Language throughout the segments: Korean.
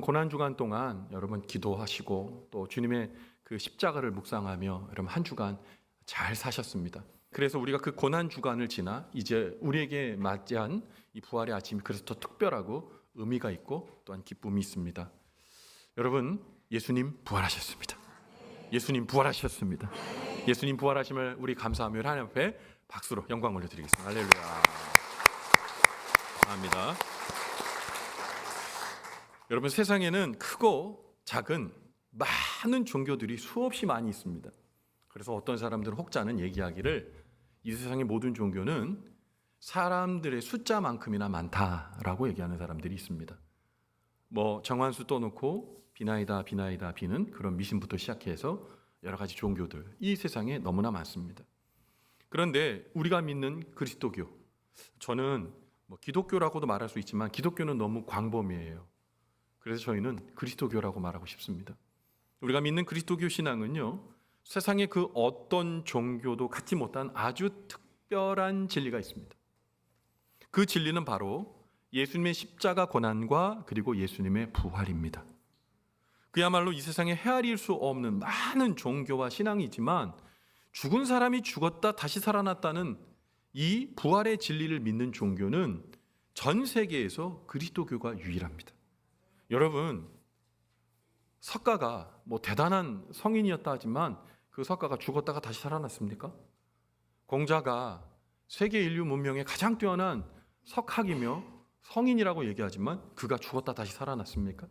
여러분 고난주간 동안 여러분 기도하시고 또 주님의 그 십자가를 묵상하며 여러분 한 주간 잘 사셨습니다. 그래서 우리가 그 고난주간을 지나 이제 우리에게 맞이한 이 부활의 아침이 그래서 더 특별하고 의미가 있고 또한 기쁨이 있습니다. 여러분, 예수님 부활하셨습니다. 예수님 부활하셨습니다. 예수님 부활하심을 우리 감사하며 하나님 앞에 박수로 영광 올려드리겠습니다. 할렐루야. 감사합니다. 여러분, 세상에는 크고 작은 많은 종교들이 수없이 많이 있습니다. 그래서 어떤 사람들은 혹자는 얘기하기를 이 세상의 모든 종교는 사람들의 숫자만큼이나 많다라고 얘기하는 사람들이 있습니다. 뭐 정한수 떠놓고 비나이다 비는 그런 미신부터 시작해서 여러 가지 종교들 이 세상에 너무나 많습니다. 그런데 우리가 믿는 그리스도교, 저는 뭐 기독교라고도 말할 수 있지만 기독교는 너무 광범위해요. 그래서 저희는 그리스도교라고 말하고 싶습니다. 우리가 믿는 그리스도교 신앙은요, 세상의 그 어떤 종교도 갖지 못한 아주 특별한 진리가 있습니다. 그 진리는 바로 예수님의 십자가 고난과 그리고 예수님의 부활입니다. 그야말로 이 세상에 헤아릴 수 없는 많은 종교와 신앙이지만 죽은 사람이 죽었다 다시 살아났다는 이 부활의 진리를 믿는 종교는 전 세계에서 그리스도교가 유일합니다. 여러분, 석가가 뭐 대단한 성인이었다 하지만 그 석가가 죽었다가 다시 살아났습니까? 공자가 세계 인류 문명의 가장 뛰어난 석학이며 성인이라고 얘기하지만 그가 죽었다 다시 살아났습니까?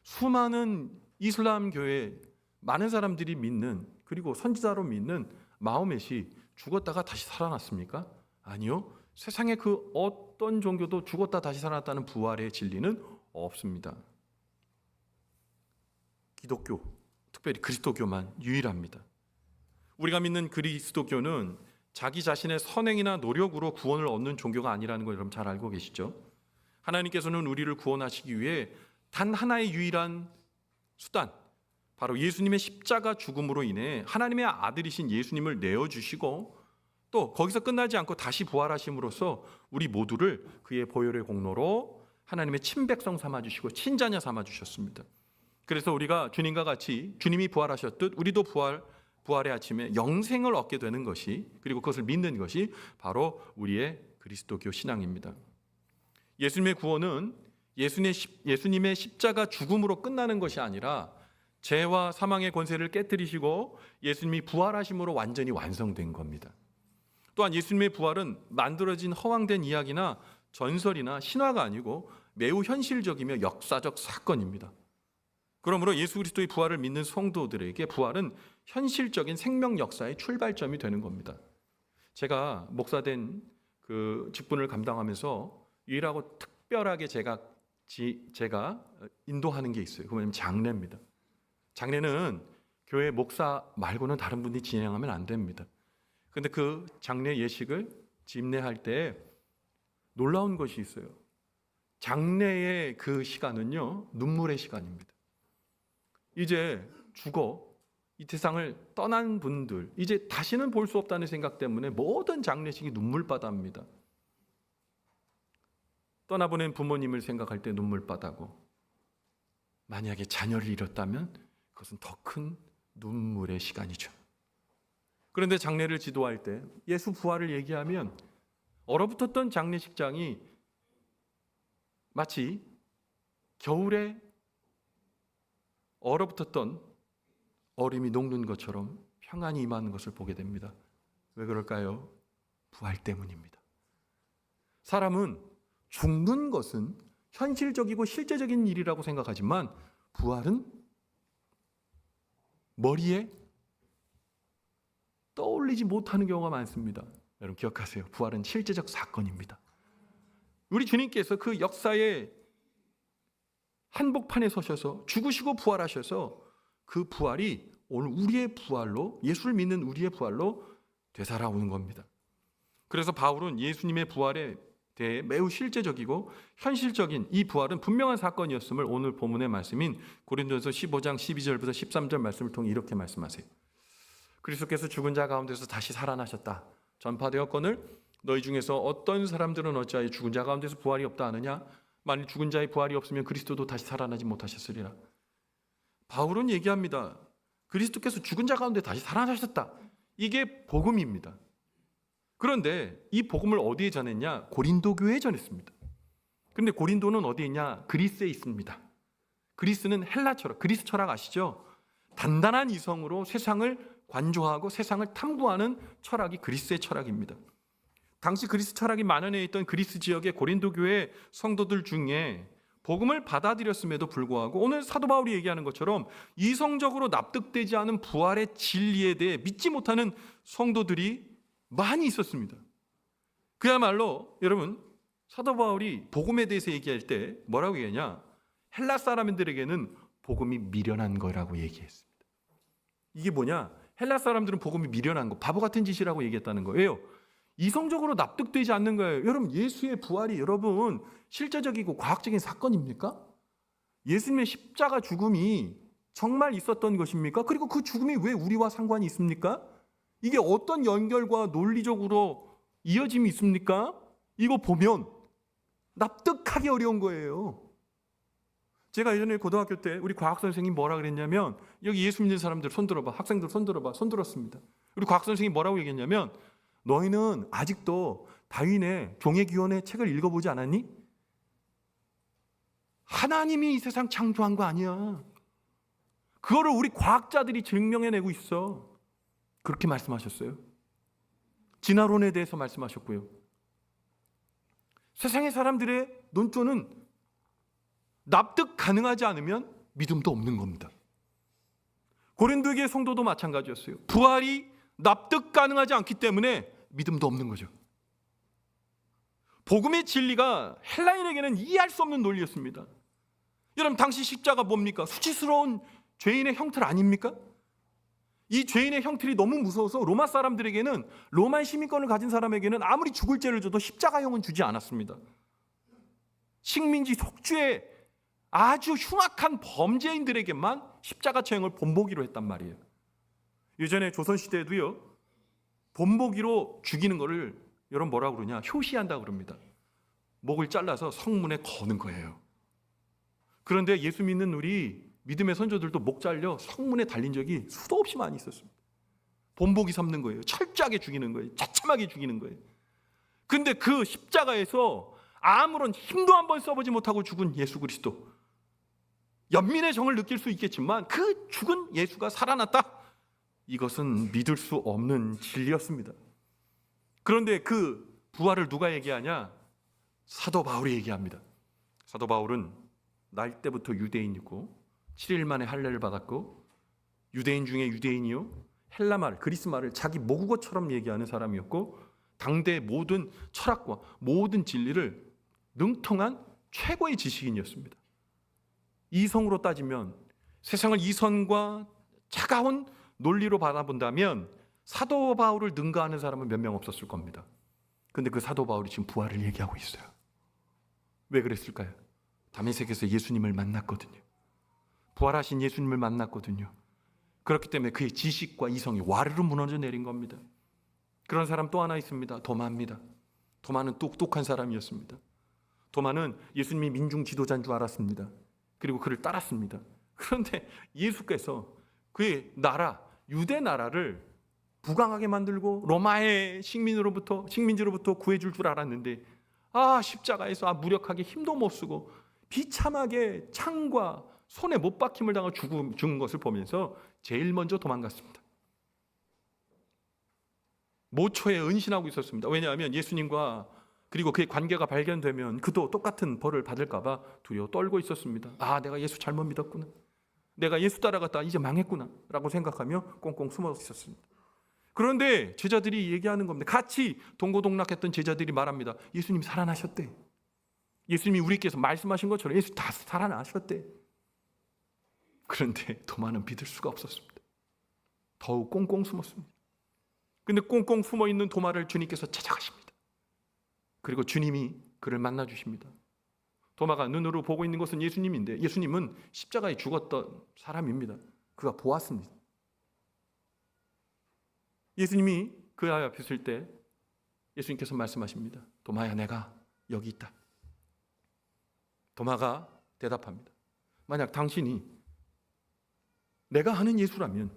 수많은 이슬람 교회 많은 사람들이 믿는 그리고 선지자로 믿는 마호멧이 죽었다가 다시 살아났습니까? 아니요. 세상의 그 어떤 종교도 죽었다 다시 살아났다는 부활의 진리는 없습니다. 기독교, 특별히 그리스도교만 유일합니다. 우리가 믿는 그리스도교는 자기 자신의 선행이나 노력으로 구원을 얻는 종교가 아니라는 걸 여러분 잘 알고 계시죠? 하나님께서는 우리를 구원하시기 위해 단 하나의 유일한 수단, 바로 예수님의 십자가 죽음으로 인해 하나님의 아들이신 예수님을 내어주시고 또 거기서 끝나지 않고 다시 부활하심으로써 우리 모두를 그의 보혈의 공로로 하나님의 친백성 삼아주시고 친자녀 삼아주셨습니다. 그래서 우리가 주님과 같이 주님이 부활하셨듯 우리도 부활의 아침에 영생을 얻게 되는 것이, 그리고 그것을 믿는 것이 바로 우리의 그리스도교 신앙입니다. 예수님의 구원은 예수님의 십자가 죽음으로 끝나는 것이 아니라 죄와 사망의 권세를 깨뜨리시고 예수님이 부활하심으로 완전히 완성된 겁니다. 또한 예수님의 부활은 만들어진 허황된 이야기나 전설이나 신화가 아니고 매우 현실적이며 역사적 사건입니다. 그러므로 예수 그리스도의 부활을 믿는 성도들에게 부활은 현실적인 생명 역사의 출발점이 되는 겁니다. 제가 목사된 그 직분을 감당하면서 유일하고 특별하게 제가 인도하는 게 있어요. 그건 장례입니다. 장례는 교회 목사 말고는 다른 분이 진행하면 안 됩니다. 그런데 그 장례 예식을 집례할 때 놀라운 것이 있어요. 장례의 그 시간은요, 눈물의 시간입니다. 이제 죽어 이 세상을 떠난 분들, 이제 다시는 볼 수 없다는 생각 때문에 모든 장례식이 눈물바다입니다. 떠나보낸 부모님을 생각할 때 눈물바다고, 만약에 자녀를 잃었다면 그것은 더 큰 눈물의 시간이죠. 그런데 장례를 지도할 때 예수 부활을 얘기하면 얼어붙었던 장례식장이 마치 겨울에 얼어붙었던 얼음이 녹는 것처럼 평안이 임하는 것을 보게 됩니다. 왜 그럴까요? 부활 때문입니다. 사람은 죽는 것은 현실적이고 실제적인 일이라고 생각하지만 부활은 머리에 떠올리지 못하는 경우가 많습니다. 여러분 기억하세요. 부활은 실제적 사건입니다. 우리 주님께서 그 역사의 한복판에 서셔서 죽으시고 부활하셔서 그 부활이 오늘 우리의 부활로, 예수를 믿는 우리의 부활로 되살아오는 겁니다. 그래서 바울은 예수님의 부활에 대해 매우 실제적이고 현실적인 이 부활은 분명한 사건이었음을 오늘 본문의 말씀인 고린도전서 15장 12절부터 13절 말씀을 통해 이렇게 말씀하세요. 그리스도께서 죽은 자 가운데서 다시 살아나셨다 전파되었거늘 너희 중에서 어떤 사람들은 어찌하여 죽은 자 가운데서 부활이 없다 하느냐? 만일 죽은 자의 부활이 없으면 그리스도도 다시 살아나지 못하셨으리라. 바울은 얘기합니다. 그리스도께서 죽은 자 가운데 다시 살아나셨다. 이게 복음입니다. 그런데 이 복음을 어디에 전했냐? 고린도 교회에 전했습니다. 그런데 고린도는 어디에 있냐? 그리스에 있습니다. 그리스는 헬라 철학, 그리스 철학 아시죠? 단단한 이성으로 세상을 관조하고 세상을 탐구하는 철학이 그리스의 철학입니다. 당시 그리스 철학이 만연해 있던 그리스 지역의 고린도 교회 성도들 중에 복음을 받아들였음에도 불구하고 오늘 사도 바울이 얘기하는 것처럼 이성적으로 납득되지 않은 부활의 진리에 대해 믿지 못하는 성도들이 많이 있었습니다. 그야말로 여러분, 사도 바울이 복음에 대해서 얘기할 때 뭐라고 얘기하냐? 헬라 사람들에게는 복음이 미련한 거라고 얘기했습니다. 이게 뭐냐? 헬라 사람들은 복음이 미련한 거, 바보 같은 짓이라고 얘기했다는 거예요. 이성적으로 납득되지 않는 거예요. 여러분, 예수의 부활이 여러분 실제적이고 과학적인 사건입니까? 예수님의 십자가 죽음이 정말 있었던 것입니까? 그리고 그 죽음이 왜 우리와 상관이 있습니까? 이게 어떤 연결과 논리적으로 이어짐이 있습니까? 이거 보면 납득하기 어려운 거예요. 제가 예전에 고등학교 때 우리 과학 선생님이 뭐라 그랬냐면, 여기 예수 믿는 사람들 손 들어봐, 학생들 손 들어봐, 손 들었습니다. 우리 과학 선생님이 뭐라고 얘기했냐면, 너희는 아직도 다윈의 종의 기원의 책을 읽어보지 않았니? 하나님이 이 세상 창조한 거 아니야. 그거를 우리 과학자들이 증명해내고 있어. 그렇게 말씀하셨어요. 진화론에 대해서 말씀하셨고요. 세상의 사람들의 논조는 납득 가능하지 않으면 믿음도 없는 겁니다. 고린도의 성도도 마찬가지였어요. 부활이 납득 가능하지 않기 때문에 믿음도 없는 거죠. 복음의 진리가 헬라인에게는 이해할 수 없는 논리였습니다. 여러분, 당시 십자가 뭡니까? 수치스러운 죄인의 형틀 아닙니까? 이 죄인의 형틀이 너무 무서워서 로마 사람들에게는, 로마의 시민권을 가진 사람에게는 아무리 죽을 죄를 줘도 십자가형은 주지 않았습니다. 식민지 속주의 아주 흉악한 범죄인들에게만 십자가처형을 본보기로 했단 말이에요. 예전에 조선시대에도요, 본보기로 죽이는 거를 여러분 뭐라고 그러냐? 효시한다고 그럽니다. 목을 잘라서 성문에 거는 거예요. 그런데 예수 믿는 우리 믿음의 선조들도 목 잘려 성문에 달린 적이 수도 없이 많이 있었습니다. 본보기 삼는 거예요. 철저하게 죽이는 거예요. 자참하게 죽이는 거예요. 근데 그 십자가에서 아무런 힘도 한번 써보지 못하고 죽은 예수 그리스도, 연민의 정을 느낄 수 있겠지만 그 죽은 예수가 살아났다, 이것은 믿을 수 없는 진리였습니다. 그런데 그 부활을 누가 얘기하냐? 사도 바울이 얘기합니다. 사도 바울은 날 때부터 유대인이고 7일 만에 할례를 받았고, 유대인 중에 유대인이요, 헬라말, 그리스말을 자기 모국어처럼 얘기하는 사람이었고, 당대의 모든 철학과 모든 진리를 능통한 최고의 지식인이었습니다. 이성으로 따지면, 세상을 이성과 차가운 논리로 바라본다면 사도 바울을 능가하는 사람은 몇 명 없었을 겁니다. 그런데 그 사도 바울이 지금 부활을 얘기하고 있어요. 왜 그랬을까요? 다메섹에서 예수님을 만났거든요. 부활하신 예수님을 만났거든요. 그렇기 때문에 그의 지식과 이성이 와르르 무너져 내린 겁니다. 그런 사람 또 하나 있습니다. 도마입니다. 도마는 똑똑한 사람이었습니다. 도마는 예수님이 민중 지도자인 줄 알았습니다. 그리고 그를 따랐습니다. 그런데 예수께서 그의 나라, 유대 나라를 부강하게 만들고 로마의 식민지로부터 구해줄 줄 알았는데, 십자가에서 무력하게 힘도 못 쓰고 비참하게 창과 손에 못 박힘을 당하고 죽은 것을 보면서 제일 먼저 도망갔습니다. 모초에 은신하고 있었습니다. 왜냐하면 예수님과 그리고 그의 관계가 발견되면 그도 똑같은 벌을 받을까 봐 두려워 떨고 있었습니다. 내가 예수 잘못 믿었구나, 내가 예수 따라갔다 이제 망했구나 라고 생각하며 꽁꽁 숨어 있었습니다. 그런데 제자들이 얘기하는 겁니다. 같이 동고동락했던 제자들이 말합니다. 예수님 살아나셨대. 예수님이 우리께서 말씀하신 것처럼 예수 다 살아나셨대. 그런데 도마는 믿을 수가 없었습니다. 더욱 꽁꽁 숨었습니다. 근데 꽁꽁 숨어있는 도마를 주님께서 찾아가십니다. 그리고 주님이 그를 만나주십니다. 도마가 눈으로 보고 있는 것은 예수님인데, 예수님은 십자가에 죽었던 사람입니다. 그가 보았습니다. 예수님이 그 아이 앞에 있을 때 예수님께서 말씀하십니다. 도마야, 내가 여기 있다. 도마가 대답합니다. 만약 당신이 내가 하는 예수라면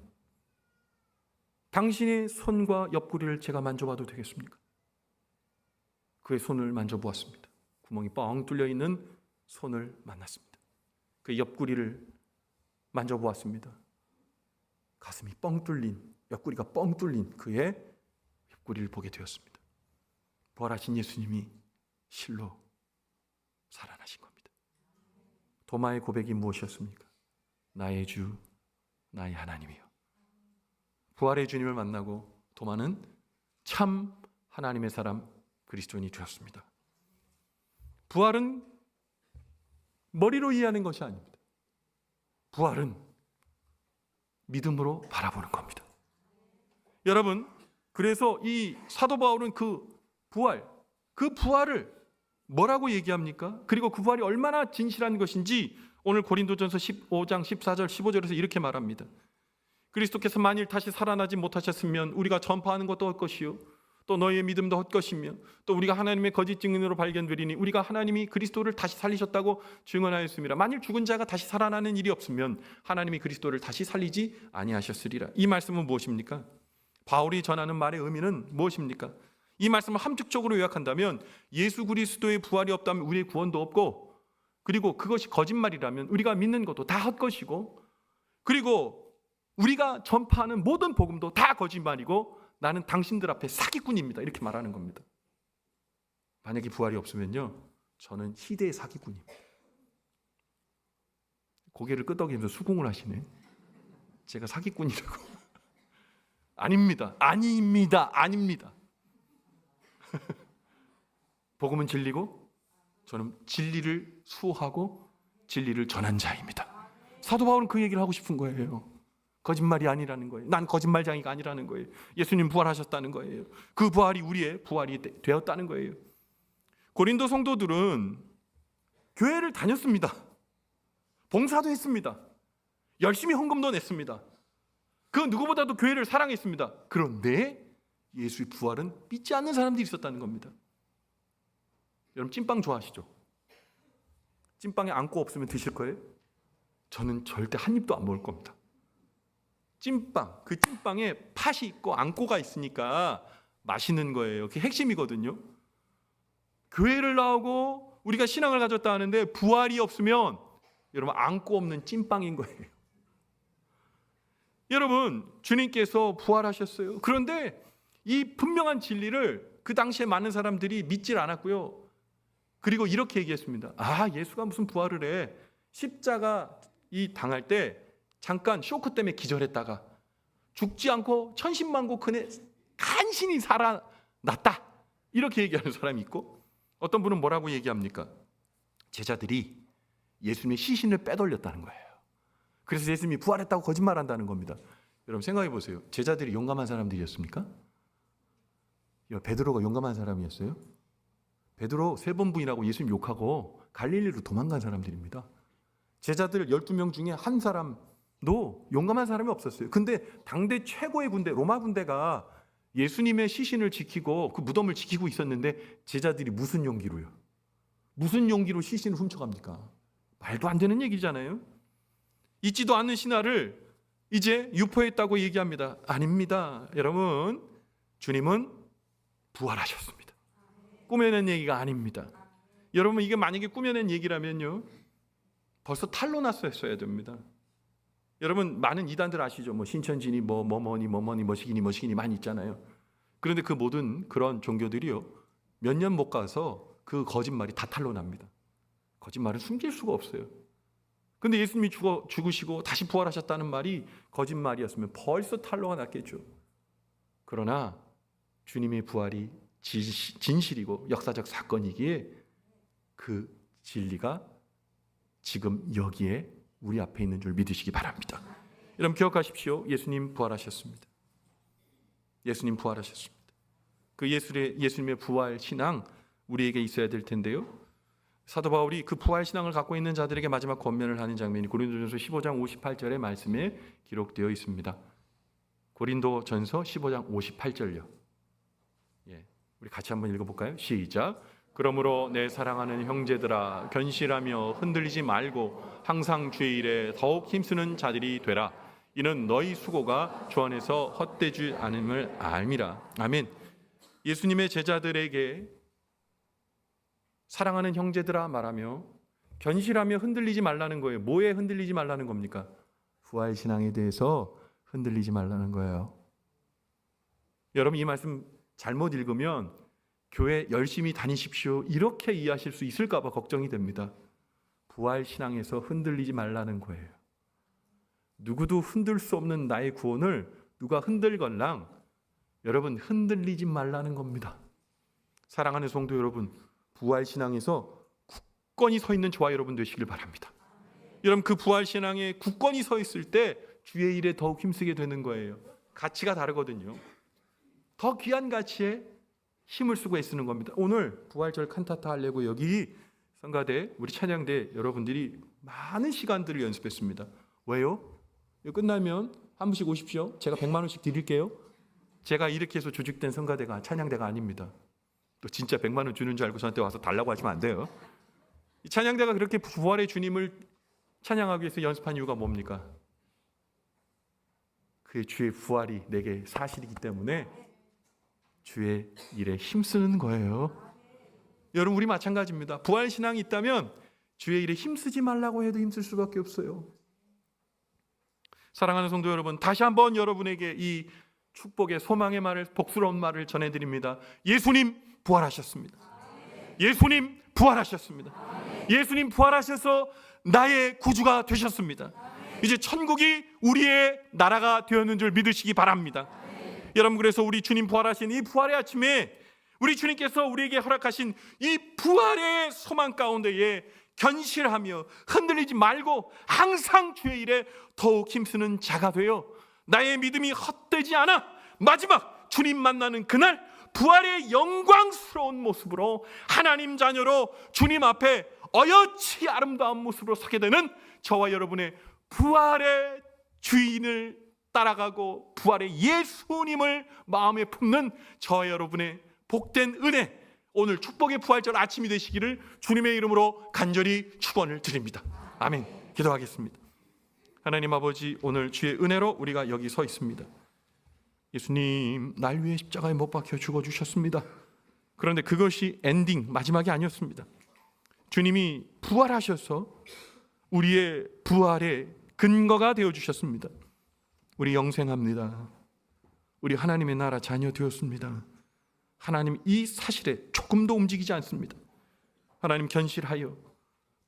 당신의 손과 옆구리를 제가 만져봐도 되겠습니까? 그의 손을 만져보았습니다. 구멍이 뻥 뚫려 있는 손을 만났습니다. 그의 옆구리를 만져보았습니다. 가슴이 뻥 뚫린, 옆구리가 뻥 뚫린 그의 옆구리를 보게 되었습니다. 부활하신 예수님이 실로 살아나신 겁니다. 도마의 고백이 무엇이었습니까? 나의 주, 나의 하나님이요. 부활의 주님을 만나고 도마는 참 하나님의 사람 그리스도인이 되었습니다. 부활은 머리로 이해하는 것이 아닙니다. 부활은 믿음으로 바라보는 겁니다. 여러분, 그래서 이 사도 바울은 그 부활을 뭐라고 얘기합니까? 그리고 그 부활이 얼마나 진실한 것인지 오늘 고린도전서 15장 14절 15절에서 이렇게 말합니다. 그리스도께서 만일 다시 살아나지 못하셨으면 우리가 전파하는 것도 헛것이요 또 너희의 믿음도 헛것이며 또 우리가 하나님의 거짓 증인으로 발견되리니 우리가 하나님이 그리스도를 다시 살리셨다고 증언하였습니다. 만일 죽은 자가 다시 살아나는 일이 없으면 하나님이 그리스도를 다시 살리지 아니하셨으리라. 이 말씀은 무엇입니까? 바울이 전하는 말의 의미는 무엇입니까? 이 말씀을 함축적으로 요약한다면 예수 그리스도의 부활이 없다면 우리의 구원도 없고, 그리고 그것이 거짓말이라면 우리가 믿는 것도 다 헛것이고, 그리고 우리가 전파하는 모든 복음도 다 거짓말이고 나는 당신들 앞에 사기꾼입니다. 이렇게 말하는 겁니다. 만약에 부활이 없으면요, 저는 희대의 사기꾼입니다. 고개를 끄덕이면서 수긍을 하시네. 제가 사기꾼이라고. 아닙니다. 아닙니다. 복음은 진리고 저는 진리를 수호하고 진리를 전한 자입니다. 사도 바울은 그 얘기를 하고 싶은 거예요. 거짓말이 아니라는 거예요. 난 거짓말쟁이가 아니라는 거예요. 예수님 부활하셨다는 거예요. 그 부활이 우리의 부활이 되었다는 거예요. 고린도 성도들은 교회를 다녔습니다. 봉사도 했습니다. 열심히 헌금도 냈습니다. 그 누구보다도 교회를 사랑했습니다. 그런데 예수의 부활은 믿지 않는 사람들이 있었다는 겁니다. 여러분 찐빵 좋아하시죠? 찐빵에 앙꼬 없으면 드실 거예요? 저는 절대 한 입도 안 먹을 겁니다. 찐빵, 그 찐빵에 팥이 있고 앙꼬가 있으니까 맛있는 거예요. 그게 핵심이거든요. 교회를 나오고 우리가 신앙을 가졌다 하는데 부활이 없으면 여러분 앙꼬 없는 찐빵인 거예요. 여러분 주님께서 부활하셨어요. 그런데 이 분명한 진리를 그 당시에 많은 사람들이 믿질 않았고요. 그리고 이렇게 얘기했습니다. 예수가 무슨 부활을 해. 십자가 당할 때 잠깐 쇼크 때문에 기절했다가 죽지 않고 천신만고 그네 간신히 살아났다. 이렇게 얘기하는 사람이 있고, 어떤 분은 뭐라고 얘기합니까? 제자들이 예수님의 시신을 빼돌렸다는 거예요. 그래서 예수님이 부활했다고 거짓말한다는 겁니다. 여러분 생각해 보세요. 제자들이 용감한 사람들이었습니까? 베드로가 용감한 사람이었어요? 베드로 세 번 부인하고 예수님 욕하고 갈릴리로 도망간 사람들입니다. 제자들 12명 중에 한 사람도 용감한 사람이 없었어요. 근데 당대 최고의 군대, 로마 군대가 예수님의 시신을 지키고 그 무덤을 지키고 있었는데 제자들이 무슨 용기로요? 무슨 용기로 시신을 훔쳐갑니까? 말도 안 되는 얘기잖아요. 있지도 않는 신화를 이제 유포했다고 얘기합니다. 아닙니다. 여러분, 주님은 부활하셨습니다. 꾸며낸 얘기가 아닙니다. 여러분 이게 만약에 꾸며낸 얘기라면요, 벌써 탄로 났어야 됩니다. 여러분 많은 이단들 아시죠? 신천지니 뭐뭐니 머시기니 많이 있잖아요. 그런데 그 모든 그런 종교들이요, 몇 년 못 가서 그 거짓말이 다 탄로 납니다. 거짓말은 숨길 수가 없어요. 근데 예수님이 죽으시고 다시 부활하셨다는 말이 거짓말이었으면 벌써 탄로가 났겠죠. 그러나 주님의 부활이 진실이고 역사적 사건이기에 그 진리가 지금 여기에 우리 앞에 있는 줄 믿으시기 바랍니다. 여러분 기억하십시오. 예수님 부활하셨습니다. 예수님 부활하셨습니다. 그 예수님의 부활 신앙 우리에게 있어야 될 텐데요. 사도 바울이 그 부활 신앙을 갖고 있는 자들에게 마지막 권면을 하는 장면이 고린도전서 15장 58절의 말씀에 기록되어 있습니다. 고린도전서 15장 58절요. 우리 같이 한번 읽어볼까요? 시작. 그러므로 내 사랑하는 형제들아, 견실하며 흔들리지 말고 항상 주의 일에 더욱 힘쓰는 자들이 되라. 이는 너희 수고가 주 안에서 헛되지 않음을 알미라. 아멘. 예수님의 제자들에게 사랑하는 형제들아 말하며 견실하며 흔들리지 말라는 거예요. 뭐에 흔들리지 말라는 겁니까? 부활신앙에 대해서 흔들리지 말라는 거예요. 여러분, 이 말씀 잘못 읽으면 교회 열심히 다니십시오 이렇게 이해하실 수 있을까 봐 걱정이 됩니다. 부활신앙에서 흔들리지 말라는 거예요. 누구도 흔들 수 없는 나의 구원을 누가 흔들건랑 여러분 흔들리지 말라는 겁니다. 사랑하는 성도 여러분, 부활신앙에서 굳건히 서 있는 저와 여러분 되시길 바랍니다. 여러분, 그 부활신앙에 굳건히 서 있을 때 주의 일에 더욱 힘쓰게 되는 거예요. 가치가 다르거든요. 더 귀한 가치에 힘을 쓰고 애쓰는 겁니다. 오늘 부활절 칸타타 하려고 여기 성가대 우리 찬양대 여러분들이 많은 시간들을 연습했습니다. 왜요? 이거 끝나면 한 분씩 오십시오. 제가 100만 원씩 드릴게요. 제가 이렇게 해서 조직된 성가대가 찬양대가 아닙니다. 또 진짜 100만 원 주는 줄 알고 저한테 와서 달라고 하시면 안 돼요. 이 찬양대가 그렇게 부활의 주님을 찬양하기 위해서 연습한 이유가 뭡니까? 그의 주의 부활이 내게 사실이기 때문에 주의 일에 힘쓰는 거예요. 여러분, 우리 마찬가지입니다. 부활신앙이 있다면 주의 일에 힘쓰지 말라고 해도 힘쓸 수밖에 없어요. 사랑하는 성도 여러분, 다시 한번 여러분에게 이 축복의 소망의 말을, 복스러운 말을 전해드립니다. 예수님 부활하셨습니다. 예수님 부활하셨습니다. 예수님 부활하셔서 나의 구주가 되셨습니다. 이제 천국이 우리의 나라가 되었는 줄 믿으시기 바랍니다. 여러분, 그래서 우리 주님 부활하신 이 부활의 아침에 우리 주님께서 우리에게 허락하신 이 부활의 소망 가운데에 견실하며 흔들리지 말고 항상 주의 일에 더욱 힘쓰는 자가 되어 나의 믿음이 헛되지 않아 마지막 주님 만나는 그날 부활의 영광스러운 모습으로 하나님 자녀로 주님 앞에 어여치 아름다운 모습으로 서게 되는 저와 여러분의 부활의 주인을 따라가고 부활의 예수님을 마음에 품는 저와 여러분의 복된 은혜, 오늘 축복의 부활절 아침이 되시기를 주님의 이름으로 간절히 축원을 드립니다. 아멘. 기도하겠습니다. 하나님 아버지, 오늘 주의 은혜로 우리가 여기 서 있습니다. 예수님 날 위해 십자가에 못 박혀 죽어주셨습니다. 그런데 그것이 엔딩, 마지막이 아니었습니다. 주님이 부활하셔서 우리의 부활의 근거가 되어주셨습니다. 우리 영생합니다. 우리 하나님의 나라 자녀 되었습니다. 하나님 이 사실에 조금도 움직이지 않습니다. 하나님 견실하여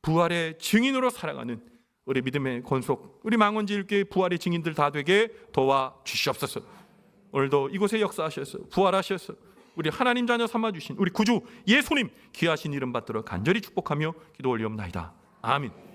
부활의 증인으로 살아가는 우리 믿음의 권속, 우리 망원지일교회 부활의 증인들 다 되게 도와주시옵소서. 오늘도 이곳에 역사하셔서 부활하셔서 우리 하나님 자녀 삼아주신 우리 구주 예수님 귀하신 이름 받들어 간절히 축복하며 기도 올리옵나이다. 아멘.